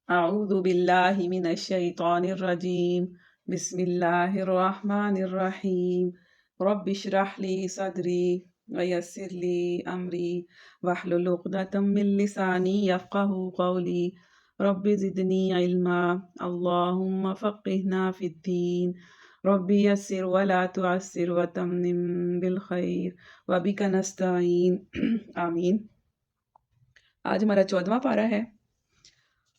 أعوذ بالله من الشيطان الرجيم. بسم الله الرحمن الرحيم. رب اشرح لي صدري ويسر لي أمري واحلل عقدة من لساني يفقه قولي. رب زدني علما. اللهم فقهنا في الدين. رب يسر ولا تعسر وتمم بالخير وبك نستعين آمين. آج ہمارا 14واں پارہ ہے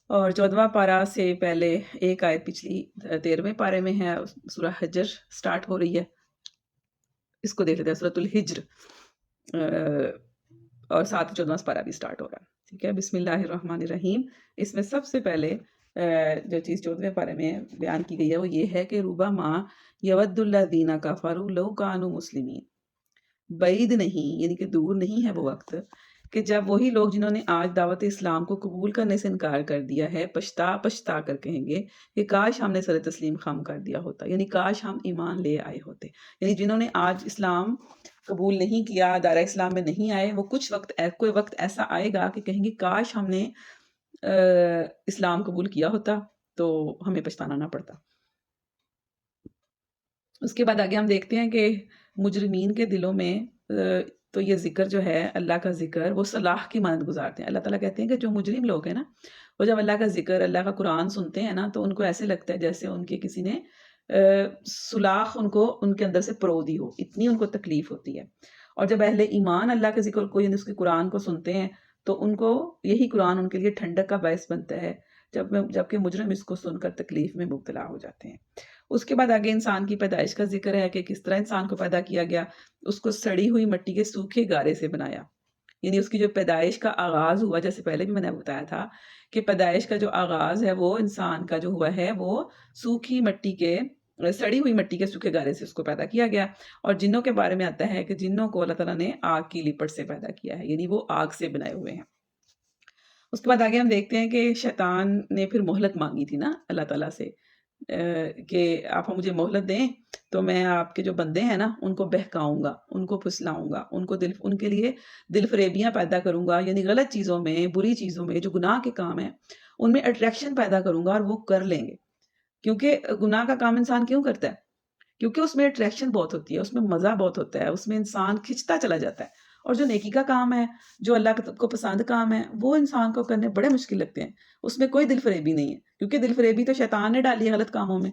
اور 14واں پارہ سے پہلے ایک آیت پچھلی 13ویں پارے میں ہے، سورہ حجر سٹارٹ ہو رہی ہے، اس کو دیکھ لیتے ہیں، سورۃ الحجر، اور ساتھ ہی 14واں پارہ بھی سٹارٹ ہو رہا ہے، ٹھیک ہے۔ بسم اللہ الرحمن الرحیم۔ اس میں سب سے پہلے جو چیز 14ویں پارے میں بیان کی گئی ہے وہ یہ ہے کہ ربما یود الذین کفروا لو کانوا مسلمین، بعید نہیں یعنی کہ دور نہیں ہے وہ وقت کہ جب وہی لوگ جنہوں نے آج دعوت اسلام کو قبول کرنے سے انکار کر دیا ہے پچھتا کر کہیں گے کہ کاش ہم نے سر تسلیم خم کر دیا ہوتا، یعنی کاش ہم ایمان لے آئے ہوتے، یعنی جنہوں نے آج اسلام قبول نہیں کیا، دائرہ اسلام میں نہیں آئے، وہ کچھ وقت کوئی وقت ایسا آئے گا کہ کہیں گے کاش ہم نے اسلام قبول کیا ہوتا تو ہمیں پچھتانا نہ پڑتا۔ اس کے بعد آگے ہم دیکھتے ہیں کہ مجرمین کے دلوں میں تو یہ ذکر جو ہے اللہ کا ذکر وہ صلاح کی مانند گزارتے ہیں۔ اللہ تعالیٰ کہتے ہیں کہ جو مجرم لوگ ہیں نا، وہ جب اللہ کا ذکر، اللہ کا قرآن سنتے ہیں نا، تو ان کو ایسے لگتا ہے جیسے ان کے کسی نے سلاخ ان کے اندر سے پرو دی ہو، اتنی ان کو تکلیف ہوتی ہے۔ اور جب اہل ایمان اللہ کے ذکر کو یعنی اس کے قرآن کو سنتے ہیں تو ان کو یہی قرآن ان کے لیے ٹھنڈک کا باعث بنتا ہے، جبکہ مجرم اس کو سن کر تکلیف میں مبتلا ہو جاتے ہیں۔ اس کے بعد آگے انسان کی پیدائش کا ذکر ہے کہ کس طرح انسان کو پیدا کیا گیا، اس کو سڑی ہوئی مٹی کے سوکھے گارے سے بنایا، یعنی اس کی جو پیدائش کا آغاز ہوا، جیسے پہلے بھی میں نے بتایا تھا کہ پیدائش کا جو آغاز ہے وہ انسان کا جو ہوا ہے وہ سڑی ہوئی مٹی کے سوکھے گارے سے اس کو پیدا کیا گیا۔ اور جنوں کے بارے میں آتا ہے کہ جنوں کو اللہ تعالیٰ نے آگ کی لپٹ سے پیدا کیا ہے، یعنی وہ آگ سے بنائے ہوئے ہیں۔ اس کے بعد آگے ہم دیکھتے ہیں کہ شیطان نے پھر مہلت مانگی تھی نا اللہ تعالیٰ سے، کہ آپ مجھے مہلت دیں تو میں آپ کے جو بندے ہیں نا ان کو بہکاؤں گا، ان کو پھسلاؤں گا، ان کے لیے دل فریبیاں پیدا کروں گا، یعنی غلط چیزوں میں، بری چیزوں میں، جو گناہ کے کام ہیں ان میں اٹریکشن پیدا کروں گا اور وہ کر لیں گے۔ کیونکہ گناہ کا کام انسان کیوں کرتا ہے؟ کیونکہ اس میں اٹریکشن بہت ہوتی ہے، اس میں مزہ بہت ہوتا ہے، اس میں انسان کھنچتا چلا جاتا ہے۔ اور جو نیکی کا کام ہے، جو اللہ کو پسند کام ہے، وہ انسان کو کرنے بڑے مشکل لگتے ہیں، اس میں کوئی دل فریبی نہیں ہے، کیونکہ دل فریبی تو شیطان نے ڈالی ہے غلط کاموں میں۔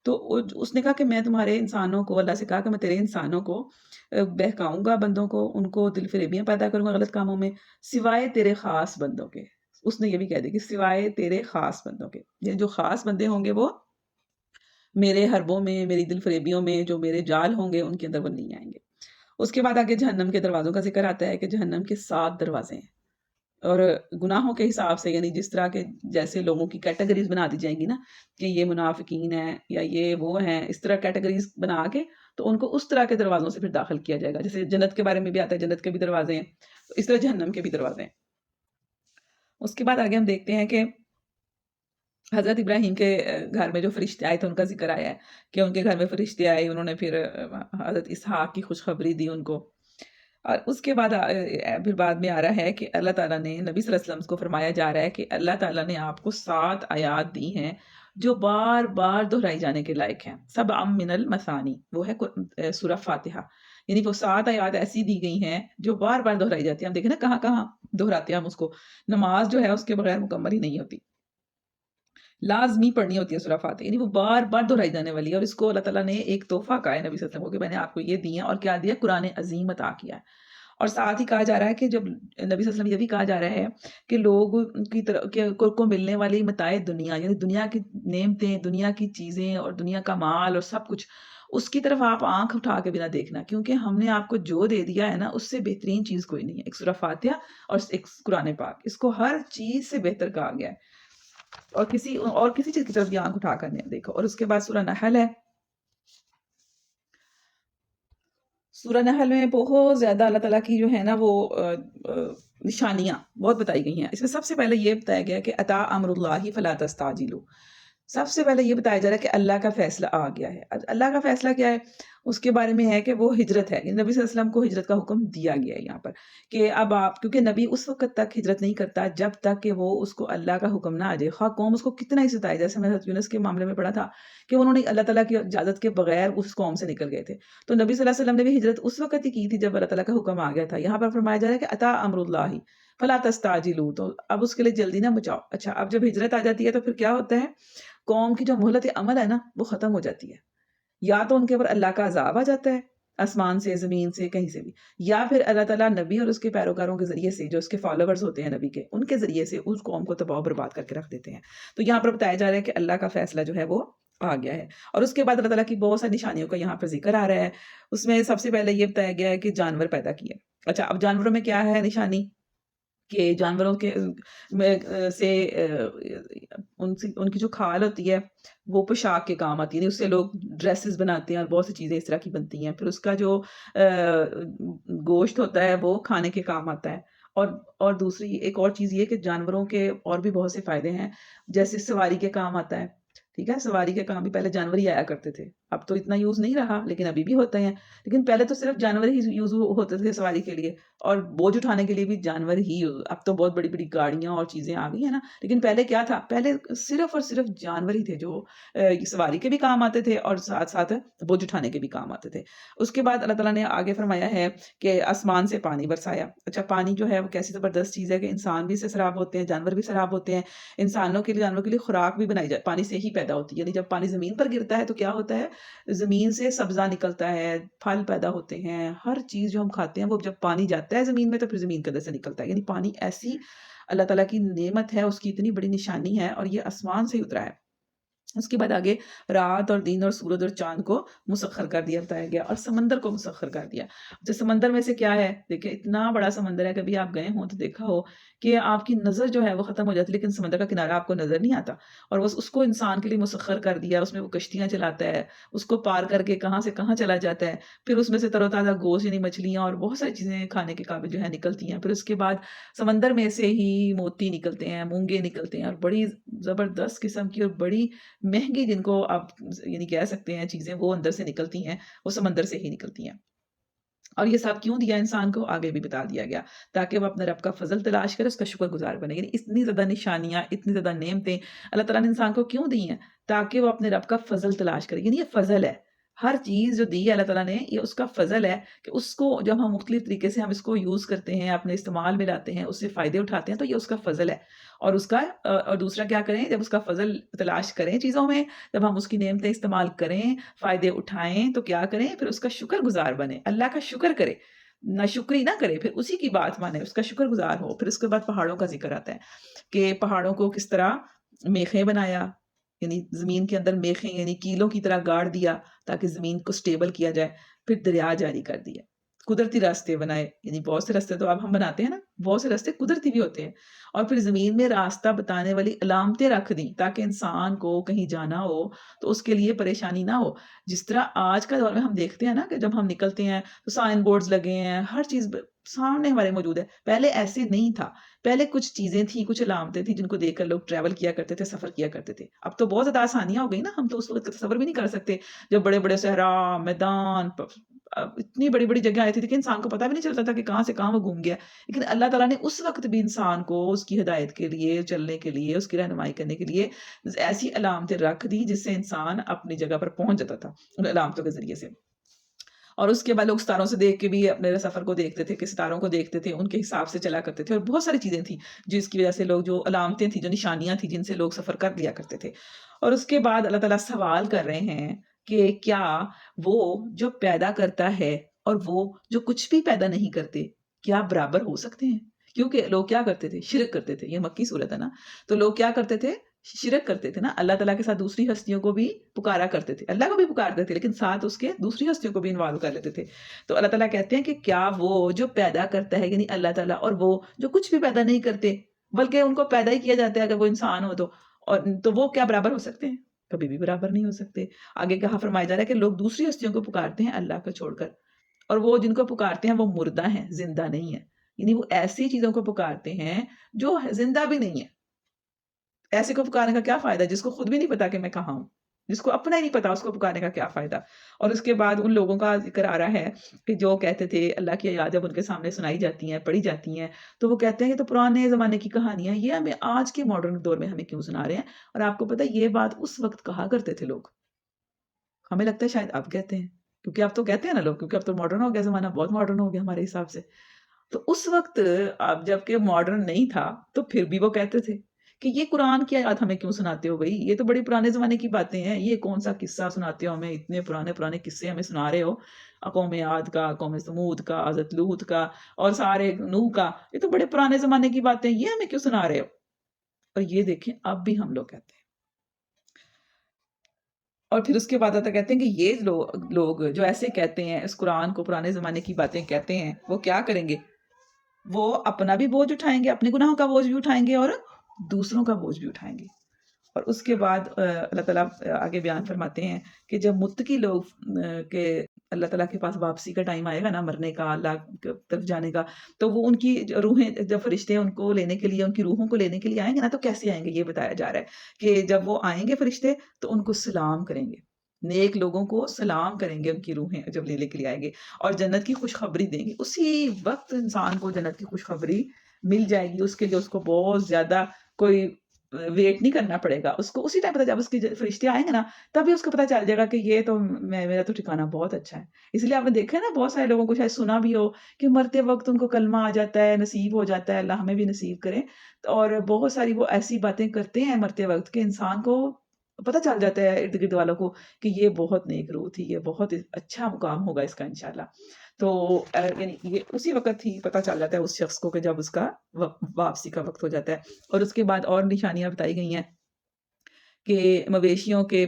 تو اس نے کہا کہ میں تمہارے انسانوں کو، اللہ سے کہا کہ میں تیرے انسانوں کو بہکاؤں گا، بندوں کو، ان کو دل فریبیاں پیدا کروں گا غلط کاموں میں، سوائے تیرے خاص بندوں کے۔ اس نے یہ بھی کہہ دیا کہ سوائے تیرے خاص بندوں کے، یعنی جو خاص بندے ہوں گے وہ میرے حربوں میں، میری دل فریبیوں میں، جو میرے جال ہوں گے ان کے اندر وہ نہیں آئیں گے۔ اس کے بعد آگے جہنم کے دروازوں کا ذکر آتا ہے کہ جہنم کے 7 دروازے ہیں، اور گناہوں کے حساب سے، یعنی جس طرح کے جیسے لوگوں کی کیٹیگریز بنا دی جائیں گی نا کہ یہ منافقین ہیں یا یہ وہ ہیں، اس طرح کیٹیگریز بنا کے تو ان کو اس طرح کے دروازوں سے پھر داخل کیا جائے گا۔ جیسے جنت کے بارے میں بھی آتا ہے، جنت کے بھی دروازے ہیں، تو اس طرح جہنم کے بھی دروازے ہیں۔ اس کے بعد آگے ہم دیکھتے ہیں کہ حضرت ابراہیم کے گھر میں جو فرشتے آئے تھے ان کا ذکر آیا ہے کہ ان کے گھر میں فرشتے آئے، انہوں نے پھر حضرت اسحاق کی خوشخبری دی ان کو۔ اور اس کے بعد پھر بعد میں آ رہا ہے کہ اللہ تعالیٰ نے نبی صلی اللہ علیہ وسلم کو فرمایا جا رہا ہے کہ اللہ تعالیٰ نے آپ کو 7 آیات دی ہیں جو بار بار دہرائی جانے کے لائق ہیں۔ سبع من المثانی، وہ ہے سورہ فاتحہ، یعنی وہ 7 آیات ایسی دی گئی ہیں جو بار بار دہرائی جاتی ہیں۔ ہم دیکھیں نا کہاں کہاں دہراتے ہیں ہم اس کو، نماز جو ہے اس کے بغیر مکمل ہی نہیں ہوتی، لازمی پڑھنی ہوتی ہے سورہ فاتحہ، یعنی وہ بار بار دہرائی جانے والی ہے۔ اور اس کو اللہ تعالیٰ نے ایک تحفہ کہا ہے نبی صلی اللہ علیہ وسلم کو کہ میں نے آپ کو یہ دی ہے، اور کیا دیا؟ قرآن عظیم عطا کیا ہے۔ اور ساتھ ہی کہا جا رہا ہے کہ جب نبی صلی اللہ علیہ وسلم یہ بھی کہا جا رہا ہے کہ لوگ کی طرف کو ملنے والی متاع دنیا، یعنی دنیا کی نعمتیں، دنیا کی چیزیں اور دنیا کا مال اور سب کچھ، اس کی طرف آپ آنکھ اٹھا کے بنا دیکھنا، کیونکہ ہم نے آپ کو جو دے دیا ہے نا اس سے بہترین چیز کوئی نہیں ہے۔ ایک سورہ فاتحہ اور ایک قرآن پاک، اس کو ہر چیز سے بہتر کہا گیا ہے، اور کسی چیز کی طرف بھی آنکھ اٹھا کر نہیں دیکھو۔ اور اس کے بعد سورہ نحل ہے۔ سورہ نحل میں بہت زیادہ اللہ تعالیٰ کی جو ہے نا وہ نشانیاں بہت بتائی گئی ہیں۔ اس میں سب سے پہلے یہ بتایا گیا کہ اتا امر اللہ فلا تستعجلوا، سب سے پہلے یہ بتایا جا رہا ہے کہ اللہ کا فیصلہ آ گیا ہے۔ اللہ کا فیصلہ کیا ہے؟ اس کے بارے میں ہے کہ وہ ہجرت ہے، نبی صلی اللہ علیہ وسلم کو ہجرت کا حکم دیا گیا ہے یہاں پر، کہ اب آپ، کیونکہ نبی اس وقت تک ہجرت نہیں کرتا جب تک کہ وہ اس کو اللہ کا حکم نہ آ جائے، خواہ قوم اس کو کتنا ہی ستائے۔ جیسے میں نے حضرت یونس کے معاملے میں پڑھا تھا کہ انہوں نے اللہ تعالیٰ کی اجازت کے بغیر اس قوم سے نکل گئے تھے، تو نبی صلی اللہ علیہ وسلم نے بھی ہجرت اس وقت ہی کی تھی جب اللہ تعالیٰ کا حکم آ گیا تھا۔ یہاں پر فرمایا جا رہا ہے کہ اتا امر اللہ فلا تستعجلوا، تو اب اس کے لیے جلدی نہ مچاؤ۔ اچھا، اب جب ہجرت آ جاتی ہے تو پھر کیا ہوتا ہے؟ قوم کی جو مہلت عمل ہے نا وہ ختم ہو جاتی ہے، یا تو ان کے اوپر اللہ کا عذاب آ جاتا ہے، آسمان سے، زمین سے، کہیں سے بھی، یا پھر اللہ تعالیٰ نبی اور اس کے پیروکاروں کے ذریعے سے، جو اس کے فالوورز ہوتے ہیں نبی کے، ان کے ذریعے سے اس قوم کو تباہ و برباد کر کے رکھ دیتے ہیں۔ تو یہاں پر بتایا جا رہا ہے کہ اللہ کا فیصلہ جو ہے وہ آ گیا ہے، اور اس کے بعد اللہ تعالیٰ کی بہت ساری نشانیوں کا یہاں پر ذکر آ رہا ہے۔ اس میں سب سے پہلے یہ بتایا گیا ہے کہ جانور پیدا کیے۔ اچھا، اب جانوروں میں کیا ہے نشانی؟ کہ جانوروں کے میں سے ان کی جو کھال ہوتی ہے وہ پوشاک کے کام آتی ہے، یعنی اس سے لوگ ڈریسز بناتے ہیں اور بہت سی چیزیں اس طرح کی بنتی ہیں۔ پھر اس کا جو گوشت ہوتا ہے وہ کھانے کے کام آتا ہے، اور دوسری ایک اور چیز یہ کہ جانوروں کے اور بھی بہت سے فائدے ہیں، جیسے سواری کے کام آتا ہے۔ ٹھیک ہے، سواری کے کام بھی پہلے جانور ہی آیا کرتے تھے، اب تو اتنا یوز نہیں رہا لیکن ابھی بھی ہوتے ہیں، لیکن پہلے تو صرف جانور ہی یوز ہوتے تھے سواری کے لیے، اور بوجھ اٹھانے کے لیے بھی جانور ہی اب تو بہت بڑی بڑی گاڑیاں اور چیزیں آ گئی ہیں نا، لیکن پہلے کیا تھا؟ پہلے صرف اور صرف جانور ہی تھے جو سواری کے بھی کام آتے تھے اور ساتھ ساتھ بوجھ اٹھانے کے بھی کام آتے تھے۔ اس کے بعد اللہ تعالیٰ نے آگے فرمایا ہے کہ آسمان سے پانی برسایا۔ اچھا، پانی جو ہے وہ کیسی زبردست چیز ہے کہ انسان بھی اس سے سیراب ہوتے ہیں، جانور بھی سیراب ہوتے ہیں، انسانوں کے لیے، جانوروں کے لیے خوراک بھی بنائی جائے، پانی سے ہی پیدا ہوتی ہے۔ یعنی جب پانی زمین پر گرتا ہے تو کیا ہوتا ہے؟ زمین سے سبزہ نکلتا ہے، پھل پیدا ہوتے ہیں، ہر چیز جو ہم کھاتے ہیں وہ جب پانی جاتا ہے زمین میں تو پھر زمین کے اندر سے نکلتا ہے۔ یعنی پانی ایسی اللہ تعالیٰ کی نعمت ہے، اس کی اتنی بڑی نشانی ہے، اور یہ آسمان سے ہی اترا ہے۔ اس کے بعد آگے رات اور دن اور سورج اور چاند کو مسخر کر دیا، بتایا گیا، اور سمندر کو مسخر کر دیا۔ جو سمندر میں سے کیا ہے؟ دیکھیں اتنا بڑا سمندر ہے، کبھی آپ گئے ہوں تو دیکھا ہو کہ آپ کی نظر جو ہے وہ ختم ہو جاتی ہے، لیکن سمندر کا کنارہ آپ کو نظر نہیں آتا، اور بس اس کو انسان کے لیے مسخر کر دیا۔ اس میں وہ کشتیاں چلاتا ہے، اس کو پار کر کے کہاں سے کہاں چلا جاتا ہے، پھر اس میں سے تر و تازہ گوشت یعنی مچھلیاں اور بہت ساری چیزیں کھانے کے قابل جو ہے نکلتی ہیں۔ پھر اس کے بعد سمندر میں سے ہی موتی نکلتے ہیں، مونگے نکلتے ہیں، اور بڑی زبردست قسم کی اور بڑی مہنگی، جن کو آپ یعنی کہہ سکتے ہیں چیزیں، وہ اندر سے نکلتی ہیں، وہ سمندر سے ہی نکلتی ہیں۔ اور یہ سب کیوں دیا انسان کو؟ آگے بھی بتا دیا گیا، تاکہ وہ اپنے رب کا فضل تلاش کرے، اس کا شکر گزار بنے۔ یعنی اتنی زیادہ نشانیاں، اتنی زیادہ نعمتیں اللہ تعالیٰ نے انسان کو کیوں دی ہیں؟ تاکہ وہ اپنے رب کا فضل تلاش کرے۔ یعنی یہ فضل ہے، ہر چیز جو دی ہے اللہ تعالیٰ نے، یہ اس کا فضل ہے کہ اس کو جب ہم مختلف طریقے سے ہم اس کو یوز کرتے ہیں، اپنے استعمال میں لاتے ہیں، اس سے فائدے اٹھاتے ہیں، تو یہ اس کا فضل ہے۔ اور اس کا اور دوسرا کیا کریں؟ جب اس کا فضل تلاش کریں چیزوں میں، جب ہم اس کی نعمتیں استعمال کریں، فائدے اٹھائیں، تو کیا کریں؟ پھر اس کا شکر گزار بنیں، اللہ کا شکر کرے، ناشکری نہ کرے، پھر اسی کی بات مانے، اس کا شکر گزار ہو۔ پھر اس کے بعد پہاڑوں کا ذکر آتا ہے کہ پہاڑوں کو کس طرح میخیں بنایا، یعنی زمین کے اندر میخیں یعنی کیلوں کی طرح گاڑ دیا تاکہ زمین کو سٹیبل کیا جائے، پھر دریا جاری کر دیا، قدرتی راستے بنائے، یعنی بہت سے راستے تو اب ہم بناتے ہیں نا، بہت سے راستے قدرتی بھی ہوتے ہیں، اور پھر زمین میں راستہ بتانے والی علامتیں رکھ دیں تاکہ انسان کو کہیں جانا ہو تو اس کے لیے پریشانی نہ ہو۔ جس طرح آج کا دور میں ہم دیکھتے ہیں نا کہ جب ہم نکلتے ہیں تو سائن بورڈز لگے ہیں، ہر چیز سامنے ہمارے موجود ہے، پہلے ایسے نہیں تھا۔ پہلے کچھ چیزیں تھیں، کچھ علامتیں تھیں جن کو دیکھ کر لوگ ٹریول کیا کرتے تھے، سفر کیا کرتے تھے۔ اب تو بہت زیادہ آسانیاں ہو گئی نا، ہم تو اس وقت تصور بھی نہیں کر سکتے جب بڑے بڑے صحرا، میدان، اتنی بڑی بڑی جگہ آئی تھی کہ انسان کو پتہ بھی نہیں چلتا تھا کہ کہاں سے کہاں وہ گھوم گیا، لیکن اللہ تعالیٰ نے اس وقت بھی انسان کو اس کی ہدایت کے لیے، چلنے کے لیے، اس کی رہنمائی کرنے کے لیے ایسی علامتیں رکھ دی جس سے انسان اپنی جگہ پر پہنچ جاتا تھا ان علامتوں کے ذریعے سے۔ اور اس کے بعد لوگ ستاروں سے دیکھ کے بھی اپنے سفر کو دیکھتے تھے، کہ ستاروں کو دیکھتے تھے، ان کے حساب سے چلا کرتے تھے، اور بہت ساری چیزیں تھیں جس کی وجہ سے لوگ، جو علامتیں تھیں، جو نشانیاں تھیں جن سے لوگ سفر کر لیا کرتے تھے۔ اور اس کے بعد اللہ تعالیٰ سوال کر رہے ہیں کہ کیا وہ جو پیدا کرتا ہے اور وہ جو کچھ بھی پیدا نہیں کرتے، کیا برابر ہو سکتے ہیں؟ کیونکہ لوگ کیا کرتے تھے؟ شرک کرتے تھے۔ یہ مکی صورت ہے نا، تو لوگ کیا کرتے تھے؟ شرک کرتے تھے نا، اللہ تعالیٰ کے ساتھ دوسری ہستیوں کو بھی پکارا کرتے تھے، اللہ کو بھی پکارتے تھے لیکن ساتھ اس کے دوسری ہستیوں کو بھی انوالو کر لیتے تھے۔ تو اللہ تعالیٰ کہتے ہیں کہ کیا وہ جو پیدا کرتا ہے، یعنی اللہ تعالیٰ، اور وہ جو کچھ بھی پیدا نہیں کرتے بلکہ ان کو پیدا ہی کیا جاتا ہے اگر وہ انسان ہو تو وہ کیا برابر ہو سکتے ہیں؟ کبھی بھی برابر نہیں ہو سکتے۔ آگے کہا فرمایا جا رہا ہے کہ لوگ دوسری ہستیوں کو پکارتے ہیں اللہ کو چھوڑ کر، اور وہ جن کو پکارتے ہیں وہ مردہ ہیں، زندہ نہیں ہیں، یعنی وہ ایسی چیزوں کو پکارتے ہیں جو زندہ بھی نہیں ہے، ایسے کو پکارنے کا کیا فائدہ جس کو خود بھی نہیں پتا کہ میں کہاں ہوں، جس کو اپنا ہی نہیں پتا، اس کو پکارنے کا کیا فائدہ؟ اور اس کے بعد ان لوگوں کا ذکر آ رہا ہے کہ جو کہتے تھے اللہ کی آیات جب ان کے سامنے سنائی جاتی ہیں، پڑھی جاتی ہیں، تو وہ کہتے ہیں یہ تو پرانے زمانے کی کہانیاں ہیں، یہ ہمیں آج کے ماڈرن دور میں ہمیں کیوں سنا رہے ہیں؟ اور آپ کو پتہ ہے یہ بات اس وقت کہا کرتے تھے لوگ، ہمیں لگتا ہے شاید اب کہتے ہیں، کیونکہ اب تو کہتے ہیں نا لوگ، کیونکہ اب تو ماڈرن ہو گیا زمانہ، بہت ماڈرن ہو گیا ہمارے حساب سے۔ تو اس وقت اب جب کہ ماڈرن نہیں تھا تو پھر بھی وہ کہتے تھے کہ یہ قرآن کی آیات ہمیں کیوں سناتے ہو بھائی، یہ تو بڑے پرانے زمانے کی باتیں ہیں، یہ کون سا قصہ سناتے ہو ہمیں، اتنے پرانے پرانے قصے ہمیں سنا رہے ہو، قوم عاد کا، قوم سمود کا، حضرت لوط کا، اور سارے نوح کا، یہ تو بڑے پرانے زمانے کی باتیں ہیں، یہ ہمیں کیوں سنا رہے ہو؟ اور یہ دیکھیں اب بھی ہم لوگ کہتے ہیں۔ اور پھر اس کے بعد آتا کہتے ہیں کہ یہ لوگ جو ایسے کہتے ہیں، اس قرآن کو پرانے زمانے کی باتیں کہتے ہیں، وہ کیا کریں گے؟ وہ اپنا بھی بوجھ اٹھائیں گے، اپنے گناہوں کا بوجھ بھی اٹھائیں گے اور دوسروں کا بوجھ بھی اٹھائیں گے۔ اور اس کے بعد اللہ تعالیٰ آگے بیان فرماتے ہیں کہ جب متقی لوگ کہ اللہ تعالیٰ کے پاس واپسی کا ٹائم آئے گا نا، مرنے کا، اللہ کی طرف جانے کا، تو وہ ان کی روحیں، جب فرشتے ان کو لینے کے لیے، ان کی روحوں کو لینے کے لیے آئیں گے نا، تو کیسے آئیں گے یہ بتایا جا رہا ہے کہ جب وہ آئیں گے فرشتے تو ان کو سلام کریں گے، نیک لوگوں کو سلام کریں گے، ان کی روحیں جب لینے کے لیے آئیں گے اور جنت کی خوشخبری دیں گے۔ اسی وقت انسان کو جنت کی خوشخبری مل جائے گی، اس کے لیے اس کو بہت زیادہ کوئی ویٹ نہیں کرنا پڑے گا، اس کو اسی ٹائم پتہ، جب اس کے فرشتے آئیں گے نا تبھی اس کو پتہ چل جائے گا کہ یہ تو میرا تو ٹھکانہ بہت اچھا ہے۔ اس لیے آپ نے دیکھا ہے نا، بہت سارے لوگوں کو شاید سنا بھی ہو کہ مرتے وقت ان کو کلمہ آ جاتا ہے، نصیب ہو جاتا ہے، اللہ ہمیں بھی نصیب کرے، اور بہت ساری وہ ایسی باتیں کرتے ہیں مرتے وقت کہ انسان کو پتہ چل جاتا ہے ارد گرد والوں کو کہ یہ بہت نیک روح تھی، یہ بہت اچھا مقام ہوگا اس کا انشاءاللہ۔ تو یعنی یہ اسی وقت ہی پتہ چل جاتا ہے اس شخص کو کہ جب اس کا واپسی کا وقت ہو جاتا ہے۔ اور اس کے بعد اور نشانیاں بتائی گئی ہیں کہ مویشیوں کے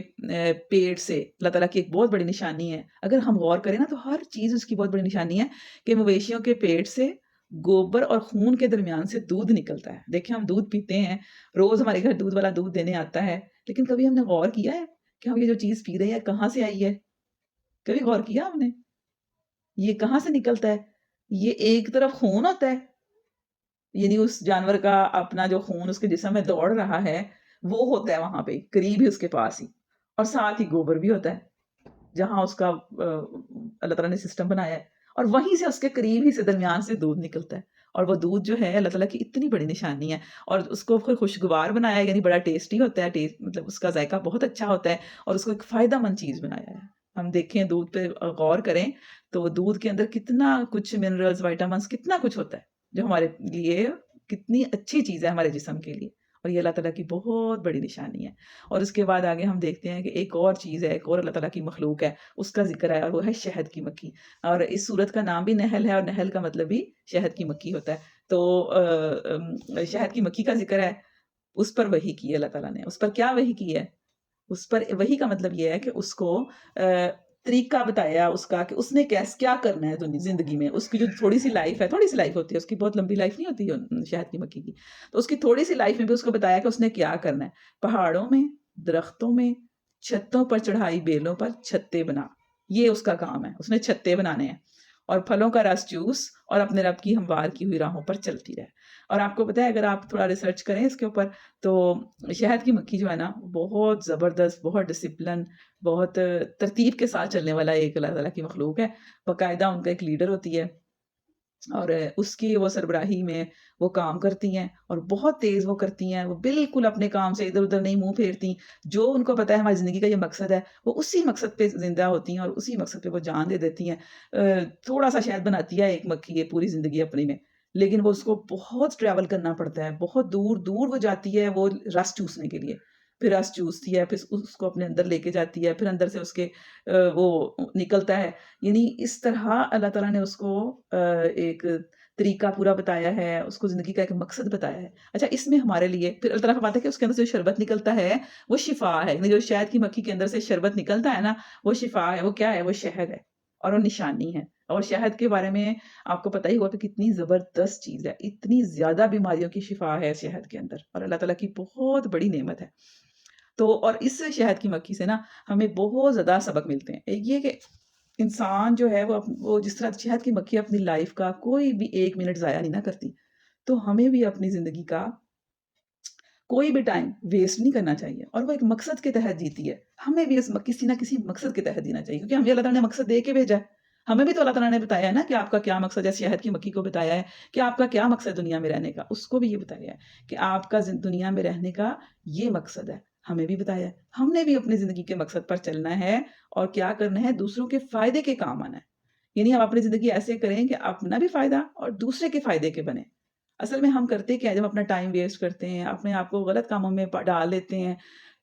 پیٹ سے، اللہ تعالیٰ کی ایک بہت بڑی نشانی ہے، اگر ہم غور کریں نا تو ہر چیز اس کی بہت بڑی نشانی ہے کہ مویشیوں کے پیٹ سے گوبر اور خون کے درمیان سے دودھ نکلتا ہے۔ دیکھیں ہم دودھ پیتے ہیں، روز ہمارے گھر دودھ والا دودھ دینے آتا ہے، لیکن کبھی ہم نے غور کیا ہے کہ ہم یہ جو چیز پی رہے ہیں کہاں سے آئی ہے؟ کبھی غور کیا ہم نے؟ یہ کہاں سے نکلتا ہے؟ یہ ایک طرف خون ہوتا ہے، یعنی اس جانور کا اپنا جو خون اس کے جسم میں دوڑ رہا ہے وہ ہوتا ہے وہاں پہ قریب ہی اس کے پاس ہی، اور ساتھ ہی گوبر بھی ہوتا ہے جہاں اس کا اللہ تعالیٰ نے سسٹم بنایا ہے، اور وہیں سے اس کے قریب ہی سے درمیان سے دودھ نکلتا ہے، اور وہ دودھ جو ہے اللہ تعالیٰ کی اتنی بڑی نشانی ہے، اور اس کو پھر خوشگوار بنایا ہے، یعنی بڑا ٹیسٹی ہوتا ہے، مطلب اس کا ذائقہ بہت اچھا ہوتا ہے، اور اس کو ایک فائدہ مند چیز بنایا ہے۔ ہم دیکھیں دودھ پہ غور کریں تو دودھ کے اندر کتنا کچھ منرلز، وائٹامنس، کتنا کچھ ہوتا ہے جو ہمارے لیے کتنی اچھی چیز ہے ہمارے جسم کے لیے، اور یہ اللہ تعالیٰ کی بہت بڑی نشانی ہے۔ اور اس کے بعد آگے ہم دیکھتے ہیں کہ ایک اور چیز ہے، ایک اور اللہ تعالیٰ کی مخلوق ہے، اس کا ذکر ہے، اور وہ ہے شہد کی مکھی، اور اس سورت کا نام بھی نحل ہے، اور نحل کا مطلب بھی شہد کی مکھی ہوتا ہے۔ تو شہد کی مکھی کا ذکر ہے، اس پر وحی کی ہے اللہ تعالیٰ نے، اس پر کیا وحی کی ہے؟ اس پر وحی کا مطلب یہ ہے کہ اس کو طریقہ بتایا اس کا کہ اس نے کیا کرنا ہے زندگی میں، اس کی جو تھوڑی سی لائف ہے، تھوڑی سی لائف ہوتی ہے اس کی، بہت لمبی لائف نہیں ہوتی ہے شہد کی مکھی کی، تو اس کی تھوڑی سی لائف میں بھی اس کو بتایا کہ اس نے کیا کرنا ہے، پہاڑوں میں، درختوں میں، چھتوں پر چڑھائی بیلوں پر چھتے بنا، یہ اس کا کام ہے، اس نے چھتے بنانے ہیں، اور پھلوں کا رس چوس اور اپنے رب کی ہموار کی ہوئی راہوں پر چلتی رہے۔ اور آپ کو پتہ ہے اگر آپ تھوڑا ریسرچ کریں اس کے اوپر تو شہد کی مکھی جو ہے نا بہت زبردست، بہت ڈسپلن، بہت ترتیب کے ساتھ چلنے والا ایک اللہ تعالیٰ کی مخلوق ہے، باقاعدہ ان کا ایک لیڈر ہوتی ہے، اور اس کی وہ سربراہی میں وہ کام کرتی ہیں، اور بہت تیز وہ کرتی ہیں، وہ بالکل اپنے کام سے ادھر ادھر نہیں منہ پھیرتی، جو ان کو پتہ ہے ہماری زندگی کا یہ مقصد ہے وہ اسی مقصد پہ زندہ ہوتی ہیں اور اسی مقصد پہ وہ جان دے دیتی ہیں۔ تھوڑا سا شہد بناتی ہے ایک مکھی یہ پوری زندگی اپنی میں، لیکن وہ اس کو بہت ٹریول کرنا پڑتا ہے، بہت دور دور وہ جاتی ہے وہ رس چوسنے کے لیے، پھر رس چوستی ہے، پھر اس کو اپنے اندر لے کے جاتی ہے، پھر اندر سے اس کے وہ نکلتا ہے، یعنی اس طرح اللہ تعالیٰ نے اس کو ایک طریقہ پورا بتایا ہے، اس کو زندگی کا ایک مقصد بتایا ہے۔ اچھا اس میں ہمارے لیے پھر اللہ تعالیٰ فرماتا ہے کہ اس کے اندر سے جو شربت نکلتا ہے وہ شفا ہے، یعنی جو شہد کی مکھی کے اندر سے شربت نکلتا ہے نا وہ شفا ہے، وہ کیا ہے؟ وہ شہد ہے اور وہ نشانی ہے۔ اور شہد کے بارے میں آپ کو پتہ ہی ہوگا کہ کتنی زبردست چیز ہے، اتنی زیادہ بیماریوں کی شفا ہے شہد کے اندر، اور اللہ تعالیٰ کی بہت بڑی نعمت ہے۔ تو اور اس شہد کی مکھی سے نا ہمیں بہت زیادہ سبق ملتے ہیں، ایک یہ کہ انسان جو ہے وہ جس طرح شہد کی مکھی اپنی لائف کا کوئی بھی ایک منٹ ضائع نہیں نہ کرتی، تو ہمیں بھی اپنی زندگی کا کوئی بھی ٹائم ویسٹ نہیں کرنا چاہیے، اور وہ ایک مقصد کے تحت جیتی ہے. ہمیں بھی کسی نہ کسی مقصد کے تحت جینا چاہیے، کیونکہ ہمیں اللہ تعالیٰ نے مقصد دے کے بھیجا ہے. ہمیں بھی تو اللہ تعالیٰ نے بتایا ہے نا کہ آپ کا کیا مقصد ہے. شہد کی مکھی کو بتایا ہے کہ آپ کا کیا مقصد دنیا میں رہنے کا، اس کو بھی یہ بتایا ہے کہ آپ کا دنیا میں رہنے کا یہ مقصد ہے. ہمیں بھی بتایا ہے. ہم نے بھی اپنی زندگی کے مقصد پر چلنا ہے اور کیا کرنا ہے، دوسروں کے فائدے کے کام آنا ہے. یعنی ہم اپنی زندگی ایسے کریں کہ اپنا بھی فائدہ اور دوسرے کے فائدے کے بنے. اصل میں ہم کرتے کیا ہے، جب اپنا ٹائم ویسٹ کرتے ہیں، اپنے آپ کو غلط کاموں میں ڈال لیتے ہیں،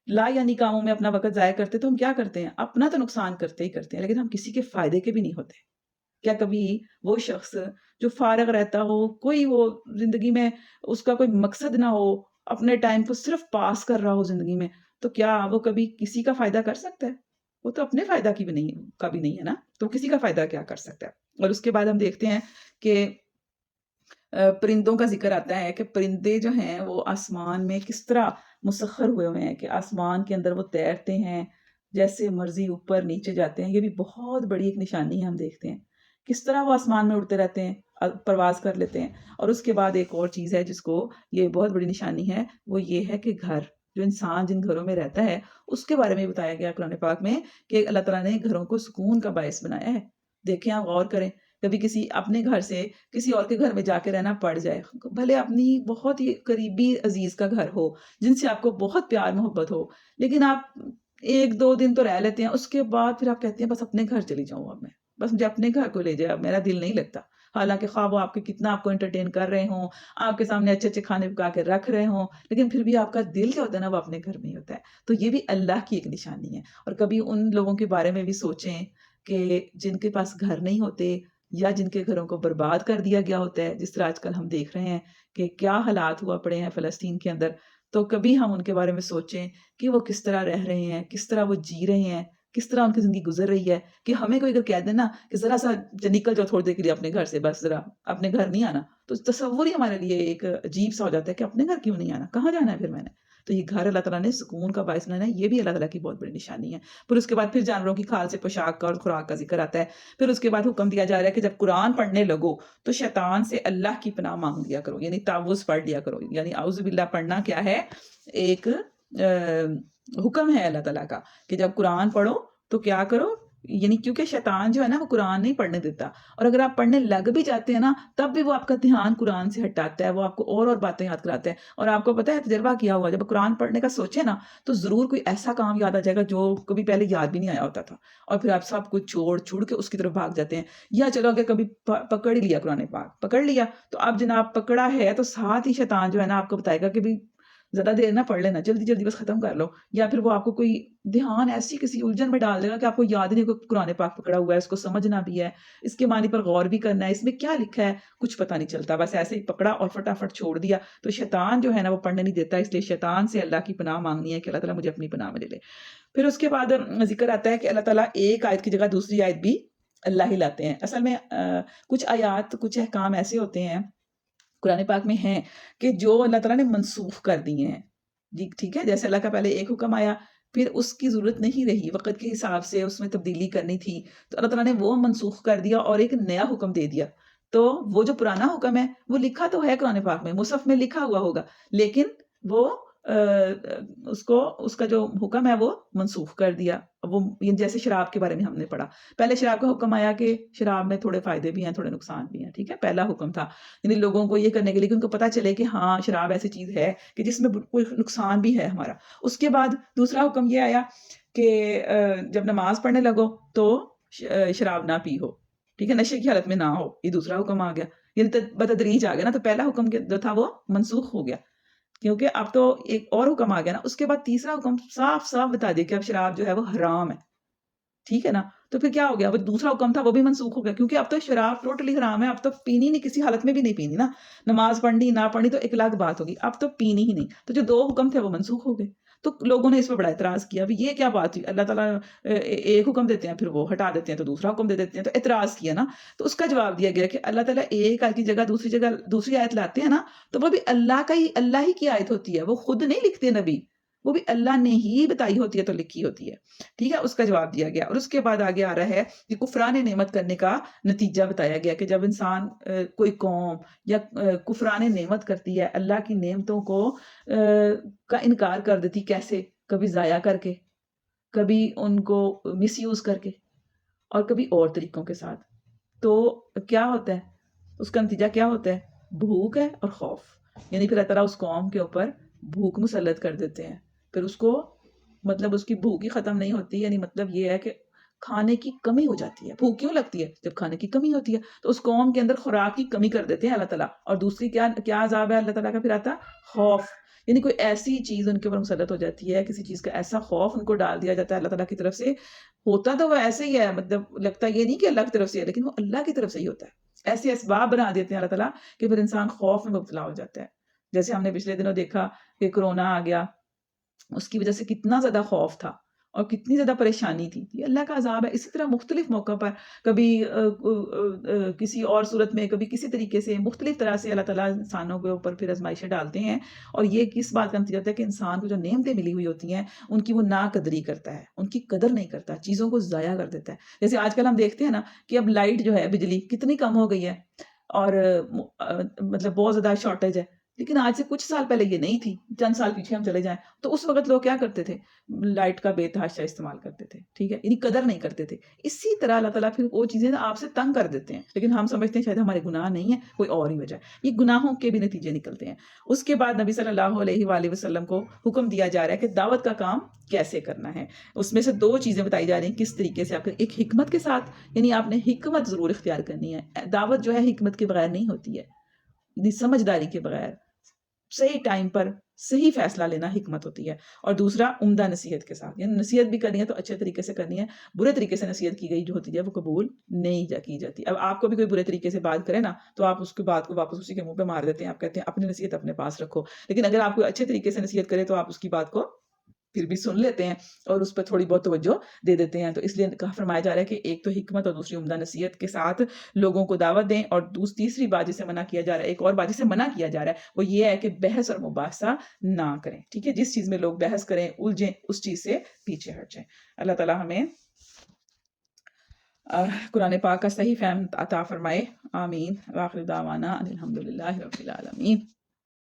لا یعنی کاموں میں اپنا وقت ضائع کرتے ہیں، تو ہم کیا کرتے ہیں، اپنا تو نقصان کرتے ہی کرتے ہیں، لیکن ہم کسی کے فائدے کے بھی نہیں ہوتے. کیا کبھی وہ شخص جو فارغ رہتا ہو، کوئی وہ زندگی میں اس کا کوئی مقصد نہ ہو، اپنے ٹائم کو صرف پاس کر رہا ہو زندگی میں، تو کیا وہ کبھی کسی کا فائدہ کر سکتا ہے؟ وہ تو اپنے فائدہ کی بھی نہیں، کا بھی نہیں ہے نا، تو کسی کا فائدہ کیا کر سکتا ہے؟ اور اس کے بعد ہم دیکھتے ہیں کہ پرندوں کا ذکر آتا ہے کہ پرندے جو ہیں وہ آسمان میں کس طرح مسخر ہوئے ہیں، کہ آسمان کے اندر وہ تیرتے ہیں، جیسے مرضی اوپر نیچے جاتے ہیں. یہ بھی بہت بڑی ایک نشانی ہے. ہم دیکھتے ہیں کس طرح وہ آسمان میں اڑتے رہتے ہیں، پرواز کر لیتے ہیں. اور اس کے بعد ایک اور چیز ہے جس کو یہ بہت بڑی نشانی ہے، وہ یہ ہے کہ گھر، جو انسان جن گھروں میں رہتا ہے اس کے بارے میں بتایا گیا قرآن پاک میں کہ اللہ تعالیٰ نے گھروں کو سکون کا باعث بنایا ہے. دیکھیں، آپ غور کریں، کبھی کسی اپنے گھر سے کسی اور کے گھر میں جا کے رہنا پڑ جائے، بھلے اپنی بہت ہی قریبی عزیز کا گھر ہو، جن سے آپ کو بہت پیار محبت ہو، لیکن آپ ایک دو دن تو رہ لیتے ہیں، اس کے بعد پھر آپ کہتے ہیں بس اپنے گھر چلی جاؤں، اب میں بس مجھے اپنے گھر کو لے جائے، اب میرا دل نہیں لگتا. حالانکہ خواہ وہ آپ کے کتنا آپ کو انٹرٹین کر رہے ہوں، آپ کے سامنے اچھے اچھے کھانے پکا کے رکھ رہے ہوں، لیکن پھر بھی آپ کا دل جو ہوتا ہے نا وہ اپنے گھر میں ہی ہوتا ہے. تو یہ بھی اللہ کی ایک نشانی ہے. اور کبھی ان لوگوں کے بارے میں بھی سوچیں کہ جن کے پاس گھر نہیں ہوتے، یا جن کے گھروں کو برباد کر دیا گیا ہوتا ہے، جس طرح آج کل ہم دیکھ رہے ہیں کہ کیا حالات ہوا پڑے ہیں فلسطین کے اندر. تو کبھی ہم ان کے بارے میں سوچیں کہ وہ کس طرح رہ رہے ہیں، کس طرح وہ جی رہے ہیں، کس طرح ان کی زندگی گزر رہی ہے. کہ ہمیں کوئی اگر کہہ دے نا کہ ذرا سا نکل جاؤ تھوڑی دیر کے لیے اپنے گھر سے، بس ذرا اپنے گھر نہیں آنا، تو تصور ہی ہمارے لیے ایک عجیب سا ہو جاتا ہے کہ اپنے گھر کیوں نہیں آنا، کہاں جانا ہے پھر میں نے. تو یہ گھر اللہ تعالیٰ نے سکون کا باعث بنانا ہے، یہ بھی اللہ تعالیٰ کی بہت بڑی نشانی ہے. پھر اس کے بعد پھر جانوروں کی کھال سے پوشاک کا اور خوراک کا ذکر آتا ہے. پھر اس کے بعد حکم دیا جا رہا ہے کہ جب قرآن پڑھنے لگو تو شیطان سے اللہ کی پناہ مانگ لیا کرو، یعنی تعوذ پڑھ لیا کرو. یعنی اعوذ باللہ پڑھنا کیا ہے، ایک حکم ہے اللہ تعالیٰ کا کہ جب قرآن پڑھو تو کیا کرو، یعنی کیونکہ شیطان جو ہے نا وہ قرآن نہیں پڑھنے دیتا، اور اگر آپ پڑھنے لگ بھی جاتے ہیں نا تب بھی وہ آپ کا دھیان قرآن سے ہٹاتا ہے، وہ آپ کو اور باتیں یاد کراتا ہے. اور آپ کو پتہ ہے تجربہ کیا ہوا، جب قرآن پڑھنے کا سوچے نا تو ضرور کوئی ایسا کام یاد آ جائے گا جو کبھی پہلے یاد بھی نہیں آیا ہوتا تھا، اور پھر آپ سب کچھ چھوڑ کے اس کی طرف بھاگ جاتے ہیں. یا چلو اگر کبھی پکڑ ہی لیا، قرآن پاک پکڑ لیا، تو اب جناب پکڑا ہے تو ساتھ ہی شیطان جو ہے نا آپ کو بتائے گا کہ بھی زیادہ دیر نہ پڑھ لینا، جلدی جلدی بس ختم کر لو. یا پھر وہ آپ کو کوئی دھیان ایسی کسی الجھن میں ڈال دے گا کہ آپ کو یاد نہیں کہ قرآن پاک پکڑا ہوا ہے، اس کو سمجھنا بھی ہے، اس کے معنی پر غور بھی کرنا ہے، اس میں کیا لکھا ہے کچھ پتہ نہیں چلتا، بس ایسے ہی پکڑا اور فٹافٹ چھوڑ دیا. تو شیطان جو ہے نا وہ پڑھنے نہیں دیتا، اس لیے شیطان سے اللہ کی پناہ مانگنی ہے کہ اللہ تعالیٰ مجھے اپنی پناہ میں لے لے. پھر اس کے بعد ذکر آتا ہے کہ اللہ تعالیٰ ایک آیت کی جگہ دوسری آیت بھی اللہ ہی لاتے ہیں. اصل میں کچھ آیات، کچھ احکام ایسے ہوتے ہیں قرآن پاک میں ہیں کہ جو اللہ تعالیٰ نے منسوخ کر دیے ہیں. جی ٹھیک ہے، جیسے اللہ کا پہلے ایک حکم آیا، پھر اس کی ضرورت نہیں رہی، وقت کے حساب سے اس میں تبدیلی کرنی تھی، تو اللہ تعالیٰ نے وہ منسوخ کر دیا اور ایک نیا حکم دے دیا. تو وہ جو پرانا حکم ہے وہ لکھا تو ہے قرآن پاک میں، مصحف میں لکھا ہوا ہوگا، لیکن وہ اس کا جو حکم ہے وہ منسوخ کر دیا. وہ جیسے شراب کے بارے میں ہم نے پڑھا، پہلے شراب کا حکم آیا کہ شراب میں تھوڑے فائدے بھی ہیں تھوڑے نقصان بھی ہیں، ٹھیک ہے، پہلا حکم تھا، یعنی لوگوں کو یہ کرنے کے لیے کہ ان کو پتہ چلے کہ ہاں شراب ایسی چیز ہے کہ جس میں کوئی نقصان بھی ہے ہمارا. اس کے بعد دوسرا حکم یہ آیا کہ جب نماز پڑھنے لگو تو شراب نہ پی ہو، ٹھیک ہے، نشے کی حالت میں نہ ہو، یہ دوسرا حکم آ گیا، یعنی بتدریج آ گیا نا. تو پہلا حکم جو تھا وہ منسوخ ہو گیا کیونکہ اب تو ایک اور حکم آ گیا نا. اس کے بعد تیسرا حکم صاف صاف بتا دیا کہ اب شراب جو ہے وہ حرام ہے، ٹھیک ہے نا. تو پھر کیا ہو گیا، وہ دوسرا حکم تھا وہ بھی منسوخ ہو گیا، کیونکہ اب تو شراب ٹوٹلی حرام ہے، اب تو پینی نہیں، کسی حالت میں بھی نہیں پینی نا. نماز پڑھنی نہ پڑھنی تو ایک الگ بات ہوگی، اب تو پینی ہی نہیں. تو جو دو حکم تھے وہ منسوخ ہو گئے. تو لوگوں نے اس پہ بڑا اعتراض کیا، یہ کیا بات ہوئی، اللہ تعالیٰ ایک حکم دیتے ہیں پھر وہ ہٹا دیتے ہیں تو دوسرا حکم دے دیتے ہیں، تو اعتراض کیا نا. تو اس کا جواب دیا گیا کہ اللہ تعالیٰ ایک آیت کی جگہ دوسری آیت لاتے ہیں نا، تو وہ بھی اللہ ہی کی آیت ہوتی ہے، وہ خود نہیں لکھتے نبی، وہ بھی اللہ نے ہی بتائی ہوتی ہے تو لکھی ہوتی ہے. ٹھیک ہے، اس کا جواب دیا گیا. اور اس کے بعد آگے آ رہا ہے کہ کفران نعمت کرنے کا نتیجہ بتایا گیا کہ جب انسان کوئی قوم یا کفران نعمت کرتی ہے، اللہ کی نعمتوں کو کا انکار کر دیتی. کیسے؟ کبھی ضائع کر کے، کبھی ان کو مس یوز کر کے، اور کبھی اور طریقوں کے ساتھ. تو کیا ہوتا ہے؟ اس کا نتیجہ کیا ہوتا ہے؟ بھوک ہے اور خوف. یعنی پھر اللہ تعالیٰ اس قوم کے اوپر بھوک مسلط کر دیتے ہیں. پھر اس کو مطلب اس کی بھوک ہی ختم نہیں ہوتی. یعنی مطلب یہ ہے کہ کھانے کی کمی ہو جاتی ہے. بھوک کیوں لگتی ہے؟ جب کھانے کی کمی ہوتی ہے. تو اس قوم کے اندر خوراک کی کمی کر دیتے ہیں اللہ تعالیٰ. اور دوسری کیا عذاب ہے اللہ تعالیٰ کا؟ پھر آتا خوف. یعنی کوئی ایسی چیز ان کے اوپر مسلط ہو جاتی ہے، کسی چیز کا ایسا خوف ان کو ڈال دیا جاتا ہے اللہ تعالیٰ کی طرف سے. ہوتا تو وہ ایسے ہی ہے، مطلب لگتا یہ نہیں کہ اللہ کی طرف سے ہے، لیکن وہ اللہ کی طرف سے ہی ہوتا ہے. ایسے اسباب بنا دیتے ہیں اللہ تعالیٰ کہ پھر انسان خوف میں مبتلا ہو جاتا ہے. جیسے ہم نے پچھلے دنوں دیکھا کہ کرونا آ گیا، اس کی وجہ سے کتنا زیادہ خوف تھا اور کتنی زیادہ پریشانی تھی. یہ اللہ کا عذاب ہے. اسی طرح مختلف موقع پر کبھی کسی اور صورت میں، کبھی کسی طریقے سے، مختلف طرح سے اللہ تعالیٰ انسانوں کے اوپر پھر آزمائشیں ڈالتے ہیں. اور یہ کس بات کا نتیجہ ہوتا ہے کہ انسان کو جو نعمتیں ملی ہوئی ہوتی ہیں ان کی وہ ناقدری کرتا ہے، ان کی قدر نہیں کرتا، چیزوں کو ضائع کر دیتا ہے. جیسے آج کل ہم دیکھتے ہیں نا کہ اب لائٹ جو ہے، بجلی کتنی کم ہو گئی ہے اور مطلب بہت زیادہ شارٹیج ہے. لیکن آج سے کچھ سال پہلے یہ نہیں تھی. چند سال پیچھے ہم چلے جائیں تو اس وقت لوگ کیا کرتے تھے؟ لائٹ کا بے تحاشا استعمال کرتے تھے. ٹھیک ہے، یعنی قدر نہیں کرتے تھے. اسی طرح اللہ تعالیٰ پھر وہ چیزیں آپ سے تنگ کر دیتے ہیں، لیکن ہم سمجھتے ہیں شاید ہمارے گناہ نہیں ہے، کوئی اور ہی وجہ ہے. یہ گناہوں کے بھی نتیجے نکلتے ہیں. اس کے بعد نبی صلی اللہ علیہ وآلہ وسلم کو حکم دیا جا رہا ہے کہ دعوت کا کام کیسے کرنا ہے. اس میں سے 2 چیزیں بتائی جا رہی ہیں کس طریقے سے آپ ایک حکمت کے ساتھ. یعنی آپ نے حکمت ضرور اختیار کرنی ہے. دعوت جو ہے حکمت کے بغیر نہیں ہوتی ہے، یعنی سمجھداری کے بغیر. صحیح ٹائم پر صحیح فیصلہ لینا حکمت ہوتی ہے. اور دوسرا عمدہ نصیحت کے ساتھ. یعنی نصیحت بھی کرنی ہے تو اچھے طریقے سے کرنی ہے. برے طریقے سے نصیحت کی گئی جو ہوتی ہے وہ قبول نہیں کی جاتی. اب آپ کو بھی کوئی برے طریقے سے بات کرے نا تو آپ اس کی بات کو واپس اسی کے منہ پہ مار دیتے ہیں. آپ کہتے ہیں اپنی نصیحت اپنے پاس رکھو. لیکن اگر آپ کوئی اچھے طریقے سے نصیحت کرے تو آپ اس کی بات کو پھر بھی سن لیتے ہیں اور اس پر تھوڑی بہت توجہ دے دیتے ہیں. تو اس لیے کہا فرمایا جا رہا ہے کہ ایک تو حکمت اور دوسری عمدہ نصیحت کے ساتھ لوگوں کو دعوت دیں. اور تیسری بات جسے منع کیا جا رہا ہے، ایک اور بات جسے منع کیا جا رہا ہے وہ یہ ہے کہ بحث اور مباحثہ نہ کریں. ٹھیک ہے، جس چیز میں لوگ بحث کریں، الجھیں، اس چیز سے پیچھے ہٹ جائیں. اللہ تعالیٰ ہمیں قرآن پاک کا صحیح فہم عطا فرمائے. آمین. وآخر دعوانا الحمدللہ رب العالمین.